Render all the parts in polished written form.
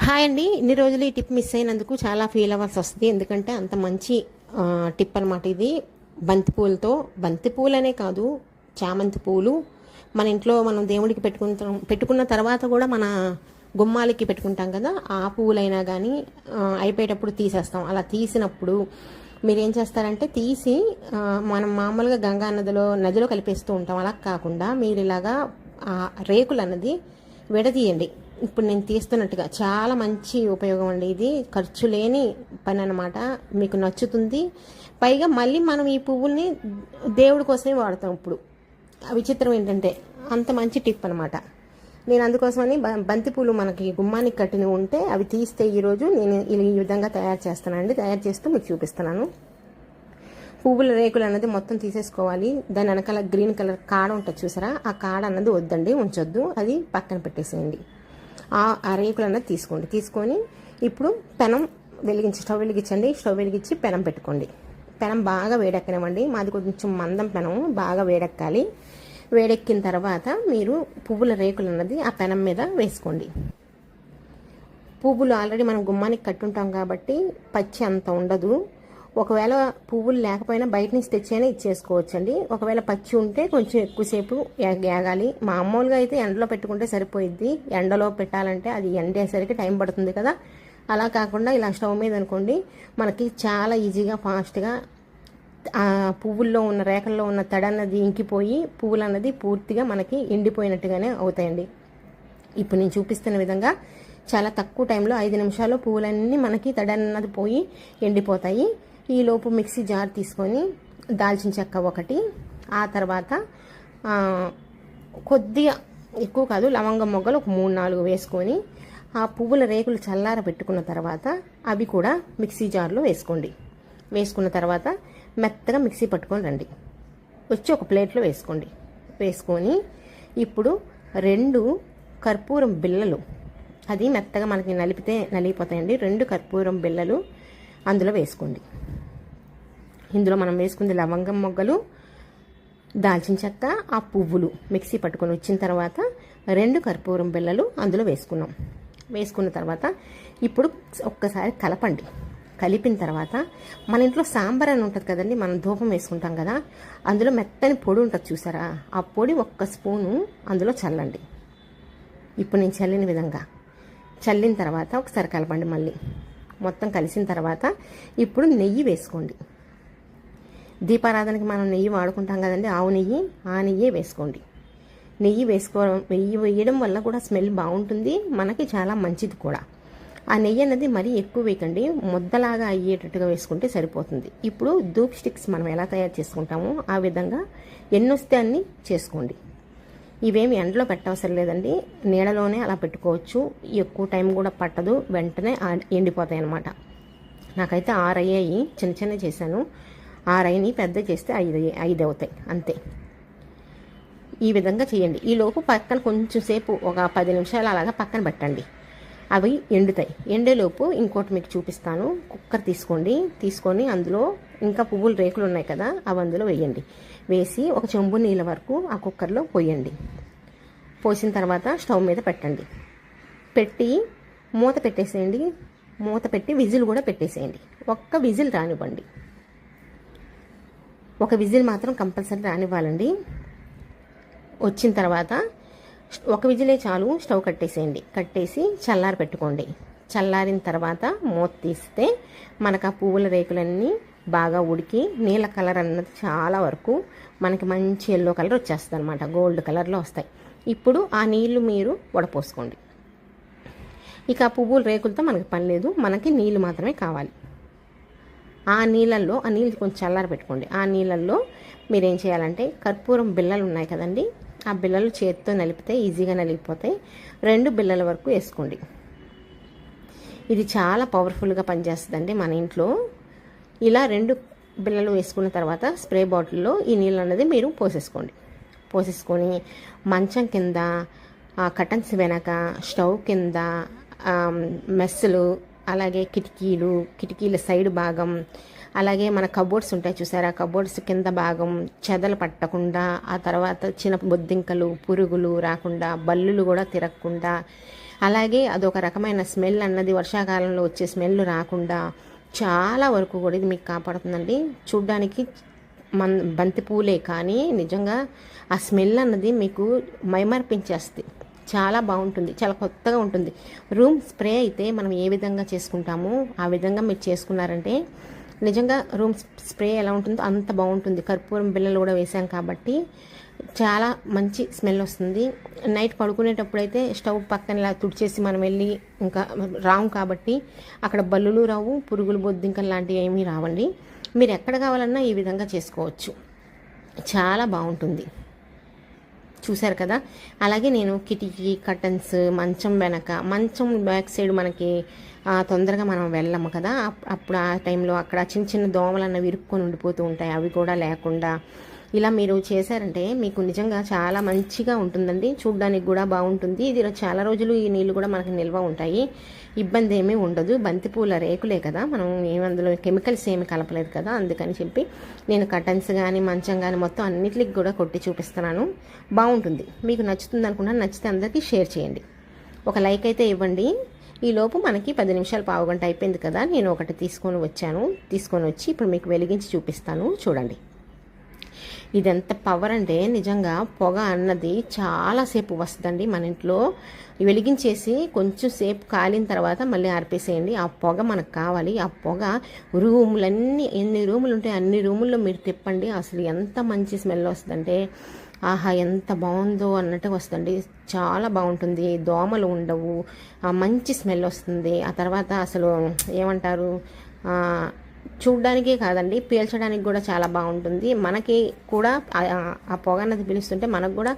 Hi అండి. ఇన్ని రోజులు ఈ టిప్ మిస్ అయినందుకు చాలా ఫీల్ అవ్వాల్సి వస్తుంది. ఎందుకంటే అంత మంచి టిప్ అనమాట ఇది. బంతిపూలతో, బంతిపూలనే కాదు, చామంతి పూలు మన ఇంట్లో మనం దేవుడికి పెట్టుకున్న తర్వాత కూడా మన గుమ్మాలకి పెట్టుకుంటాం కదా, ఆ పువ్వులైనా కానీ అయిపోయేటప్పుడు తీసేస్తాం. అలా తీసినప్పుడు మీరు ఏం చేస్తారంటే తీసి మనం మామూలుగా గంగా నదిలో కలిపేస్తూ ఉంటాం. అలా కాకుండా మీరు ఇలాగా రేకులు అన్నది విడదీయండి. ఇప్పుడు నేను తీస్తున్నట్టుగా చాలా మంచి ఉపయోగం అండి. ఇది ఖర్చు లేని పని అనమాట. మీకు నచ్చుతుంది. పైగా మళ్ళీ మనం ఈ పువ్వుల్ని దేవుడి కోసమే వాడతాం. ఇప్పుడు విచిత్రం ఏంటంటే అంత మంచి టిప్ అనమాట. నేను అందుకోసమని బంతిపూలు మనకి గుమ్మానికి కట్టిన ఉంటే అవి తీస్తే ఈరోజు నేను ఈ విధంగా తయారు చేస్తానండి. తయారు చేస్తూ మీకు చూపిస్తున్నాను. పువ్వుల రేకులు అన్నది మొత్తం తీసేసుకోవాలి. దాని వెనకాల గ్రీన్ కలర్ కాడ ఉంటుంది చూసారా, ఆ కాడ అన్నది వద్దండి, ఉంచొద్దు, అది పక్కన పెట్టేసేయండి. ఆ రేకులు అన్నది తీసుకొని ఇప్పుడు స్టవ్ వెలిగించండి. స్టవ్ వెలిగించి పెనం పెట్టుకోండి. పెనం బాగా వేడెక్కనివ్వండి. మాది కొంచెం మందం పెనం, బాగా వేడెక్కాలి. వేడెక్కిన తర్వాత మీరు పువ్వుల రేకులు అన్నది ఆ పెనం మీద వేసుకోండి. పువ్వులు ఆల్రెడీ మనం గుమ్మానికి కట్టుంటాం కాబట్టి పచ్చి అంత ఉండదు. ఒకవేళ పువ్వులు లేకపోయినా బయట నుంచి తెచ్చైనా ఇచ్చేసుకోవచ్చండి. ఒకవేళ పచ్చి ఉంటే కొంచెం ఎక్కువసేపు ఏగాలి. మామూలుగా అయితే ఎండలో పెట్టుకుంటే సరిపోయిద్ది. ఎండలో పెట్టాలంటే అది ఎండేసరికి టైం పడుతుంది కదా. అలా కాకుండా ఇలా స్టవ్ మీద అనుకోండి, మనకి చాలా ఈజీగా ఫాస్ట్గా పువ్వుల్లో ఉన్న రేఖల్లో ఉన్న తడి అన్నది ఇంకిపోయి పువ్వులు అన్నది పూర్తిగా మనకి ఎండిపోయినట్టుగానే అవుతాయండి. ఇప్పుడు నేను చూపిస్తున్న విధంగా చాలా తక్కువ టైంలో 5 నిమిషాల్లో పువ్వులన్నీ మనకి తడి అన్నది పోయి ఎండిపోతాయి. ఈలోపు మిక్సీ జార్ తీసుకొని దాల్చిన చెక్క ఒకటి, ఆ తర్వాత కొద్దిగా ఎక్కువ కాదు లవంగం మొగ్గలు ఒక 3-4 వేసుకొని ఆ పువ్వుల రేకులు చల్లార పెట్టుకున్న తర్వాత అవి కూడా మిక్సీ జార్లో వేసుకోండి. వేసుకున్న తర్వాత మెత్తగా మిక్సీ పట్టుకొని రండి. వచ్చి ఒక ప్లేట్లో వేసుకోండి. వేసుకొని ఇప్పుడు 2 కర్పూరం బిళ్ళలు, అది మెత్తగా మనకి నలిగిపోతాయండి. 2 కర్పూరం బిళ్ళలు అందులో వేసుకోండి. ఇందులో మనం వేసుకుంది లవంగం మొగ్గలు, దాల్చిన చెక్క, ఆ పువ్వులు మిక్సీ పట్టుకొని వచ్చిన తర్వాత 2 కర్పూరం బిళ్ళలు అందులో వేసుకున్న తర్వాత ఇప్పుడు ఒక్కసారి కలపండి. కలిపిన తర్వాత మన ఇంట్లో సాంబార్ అని ఉంటుంది కదండి, మనం ధూపం వేసుకుంటాం కదా, అందులో మెత్తని పొడి ఉంటుంది చూసారా, ఆ పొడి 1 స్పూను అందులో చల్లండి. ఇప్పుడు నేను చల్లిన విధంగా చల్లిన తర్వాత ఒకసారి కలపండి. మళ్ళీ మొత్తం కలిసిన తర్వాత ఇప్పుడు నెయ్యి వేసుకోండి. దీపారాధనకి మనం నెయ్యి వాడుకుంటాం కదండి, ఆవు నెయ్యి, ఆ నెయ్యి వేసుకోండి. నెయ్యి వేయడం వల్ల కూడా స్మెల్ బాగుంటుంది, మనకి చాలా మంచిది కూడా. ఆ నెయ్యి అనేది మరీ ఎక్కువ వేయకండి, ముద్దలాగా అయ్యేటట్టుగా వేసుకుంటే సరిపోతుంది. ఇప్పుడు ధూప్ స్టిక్స్ మనం ఎలా తయారు చేసుకుంటామో ఆ విధంగా ఎన్నొస్తే అన్ని చేసుకోండి. ఇవేమి ఎండలో పెట్టవసరం లేదండి, నీడలోనే అలా పెట్టుకోవచ్చు. ఎక్కువ టైం కూడా పట్టదు, వెంటనే ఎండిపోతాయి అన్నమాట. నాకైతే 6 అయ్యాయి. చిన్న చేశాను. 6 అయినాయి. పెద్ద చేస్తే 5 అవుతాయి అంతే. ఈ విధంగా చేయండి. ఈలోపు పక్కన కొంచెం సేపు ఒక 10 నిమిషాలు అలాగా పక్కన పెట్టండి. అవి ఎండుతాయి. ఎండేలోపు ఇంకోటి మీకు చూపిస్తాను. కుక్కర్ తీసుకొని అందులో ఇంకా పువ్వుల రేకులు ఉన్నాయి కదా, అవి అందులో వేయండి. వేసి ఒక చెంబు నీళ్ళ వరకు ఆ కుక్కర్లో పోయండి. పోసిన తర్వాత స్టవ్ మీద పెట్టండి. పెట్టి మూత పెట్టేసేయండి. మూత పెట్టి విజిల్ కూడా పెట్టేసేయండి. ఒక్క విజిల్ రానివ్వండి. ఒక విజిల్ మాత్రం కంపల్సరీ రానివ్వాలండి. వచ్చిన తర్వాత ఒక విజిలే చాలు, స్టవ్ కట్టేసి చల్లారి పెట్టుకోండి. చల్లారిన తర్వాత మూత తీస్తే మనకు ఆ పువ్వుల రేకులన్నీ బాగా ఉడికి నీళ్ళ కలర్ అన్నది చాలా వరకు మనకి మంచి ఎల్లో కలర్ వచ్చేస్తుంది అనమాట, గోల్డ్ కలర్లో వస్తాయి. ఇప్పుడు ఆ నీళ్లు మీరు వడపోసుకోండి. ఇక ఆ పువ్వుల రేకులతో మనకి పని లేదు, మనకి నీళ్ళు మాత్రమే కావాలి. ఆ నీళ్ళు కొంచెం చల్లారి పెట్టుకోండి. ఆ నీళ్ళల్లో మీరేం చేయాలంటే కర్పూరం బిళ్ళలు ఉన్నాయి కదండి, ఆ బిళ్ళలు చేతితో నలిపితే ఈజీగా నలిగిపోతాయి. 2 బిళ్ళల వరకు వేసుకోండి. ఇది చాలా పవర్ఫుల్గా పనిచేస్తుందండి మన ఇంట్లో. ఇలా 2 బిళ్ళలు వేసుకున్న తర్వాత స్ప్రే బాటిల్లో ఈ నీళ్ళు అనేది మీరు పోసేసుకొని మంచం కింద, కటన్స్ వెనక, స్టవ్ కింద, మెస్సులు, అలాగే కిటికీల సైడ్ భాగం, అలాగే మన కబోర్డ్స్ ఉంటాయి చూసారా, కబోర్డ్స్ కింద భాగం చెదలు పట్టకుండా, ఆ తర్వాత చిన్న బొద్దింకలు పురుగులు రాకుండా, బల్లులు కూడా తిరగకుండా, అలాగే అదొక రకమైన స్మెల్ అన్నది వర్షాకాలంలో వచ్చే స్మెల్ రాకుండా చాలా వరకు కూడా ఇది మీకు కాపాడుతుందండి. చూడ్డానికి బంతిపూలే కానీ నిజంగా ఆ స్మెల్ అన్నది మీకు మైమర్పించేస్తుంది. చాలా బాగుంటుంది, చాలా కొత్తగా ఉంటుంది. రూమ్ స్ప్రే అయితే మనం ఏ విధంగా చేసుకుంటామో ఆ విధంగా మీరు చేసుకున్నారంటే నిజంగా రూమ్ స్ప్రే ఎలా ఉంటుందో అంత బాగుంటుంది. కర్పూరం బిళ్ళలు కూడా వేసాం కాబట్టి చాలా మంచి స్మెల్ వస్తుంది. నైట్ పడుకునేటప్పుడు అయితే స్టవ్ పక్కన ఇలా తుడిచేసి మనం వెళ్ళి ఇంకా రాము కాబట్టి అక్కడ బల్లులు రావు, పురుగులు బొద్దింకలు లాంటివి ఏమీ రావండి. మీరు ఎక్కడ కావాలన్నా ఈ విధంగా చేసుకోవచ్చు. చాలా బాగుంటుంది. చూశారు కదా. అలాగే నేను కిటికీ కర్టన్స్, మంచం వెనక, మంచం బ్యాక్ సైడ్ మనకి తొందరగా మనం వెళ్ళము కదా, అప్పుడు ఆ టైంలో అక్కడ చిన్న చిన్న దోమలు అన్నవి ఇరుక్కొని ఉండిపోతూ ఉంటాయి. అవి కూడా లేకుండా ఇలా మీరు చేశారంటే మీకు నిజంగా చాలా మంచిగా ఉంటుందండి. చూడ్డానికి కూడా బాగుంటుంది. ఇది చాలా రోజులు ఈ నీళ్ళు కూడా మనకి నిల్వ ఉంటాయి. ఇబ్బంది ఏమీ ఉండదు. బంతిపూల రేకులే కదా, మనం అందులో కెమికల్స్ ఏమి కలపలేదు కదా, అందుకని చెప్పి నేను కర్టన్స్ కానీ మంచం కానీ మొత్తం అన్నిటికి కూడా కొట్టి చూపిస్తున్నాను. బాగుంటుంది. మీకు నచ్చుతుంది అనుకున్నాను. నచ్చితే అందరికీ షేర్ చేయండి. ఒక లైక్ అయితే ఇవ్వండి. ఈలోపు మనకి 10 నిమిషాలు పావుగంట అయిపోయింది కదా. నేను ఒకటి తీసుకొని వచ్చి ఇప్పుడు మీకు వెలిగించి చూపిస్తాను. చూడండి. ఇదెంత పవర్ అంటే నిజంగా పొగ అన్నది చాలాసేపు వస్తుందండి. మన ఇంట్లో వెలిగించేసి కొంచెం సేపు కాలిన తర్వాత మళ్ళీ ఆర్పేసేయండి. ఆ పొగ మనకు కావాలి. ఆ పొగ రూములన్నీ, ఎన్ని రూములు ఉంటాయి అన్ని రూముల్లో మీరు తిప్పండి. అసలు ఎంత మంచి స్మెల్ వస్తుందంటే ఆహా ఎంత బాగుందో అన్నట్టుగా వస్తుంది. చాలా బాగుంటుంది. దోమలు ఉండవు, మంచి స్మెల్ వస్తుంది. ఆ తర్వాత అసలు ఏమంటారు, చూడ్డానికే కాదండి, పీల్చడానికి కూడా చాలా బాగుంటుంది. మనకి కూడా ఆ పొగ అన్నది పీలుస్తుంటే మనకు కూడా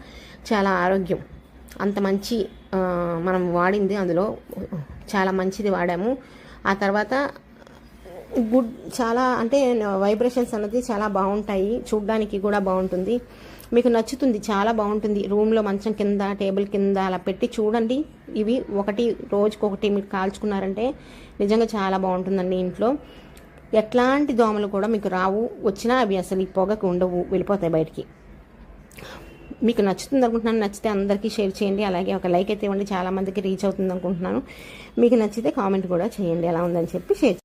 చాలా ఆరోగ్యం. అంత మంచి మనం వాడింది అందులో చాలా మంచిది వాడాము. ఆ తర్వాత చాలా అంటే వైబ్రేషన్స్ అన్నది చాలా బాగుంటాయి. చూడ్డానికి కూడా బాగుంటుంది. మీకు నచ్చుతుంది. చాలా బాగుంటుంది. రూమ్లో మంచం కింద, టేబుల్ కింద అలా పెట్టి చూడండి. ఇవి రోజుకొకటి మీరు కాల్చుకున్నారంటే నిజంగా చాలా బాగుంటుందండి. ఇంట్లో ఎట్లాంటి దోమలు కూడా మీకు రావు. వచ్చినా అవి అసలు ఈ పొగకు ఉండవు, వెళ్ళిపోతాయి బయటికి. మీకు నచ్చుతుంది అనుకుంటున్నాను. నచ్చితే అందరికీ షేర్ చేయండి. అలాగే ఒక లైక్ అయితే ఇవ్వండి. చాలామందికి రీచ్ అవుతుంది అనుకుంటున్నాను. మీకు నచ్చితే కామెంట్ కూడా చేయండి ఎలా ఉందని చెప్పి షేర్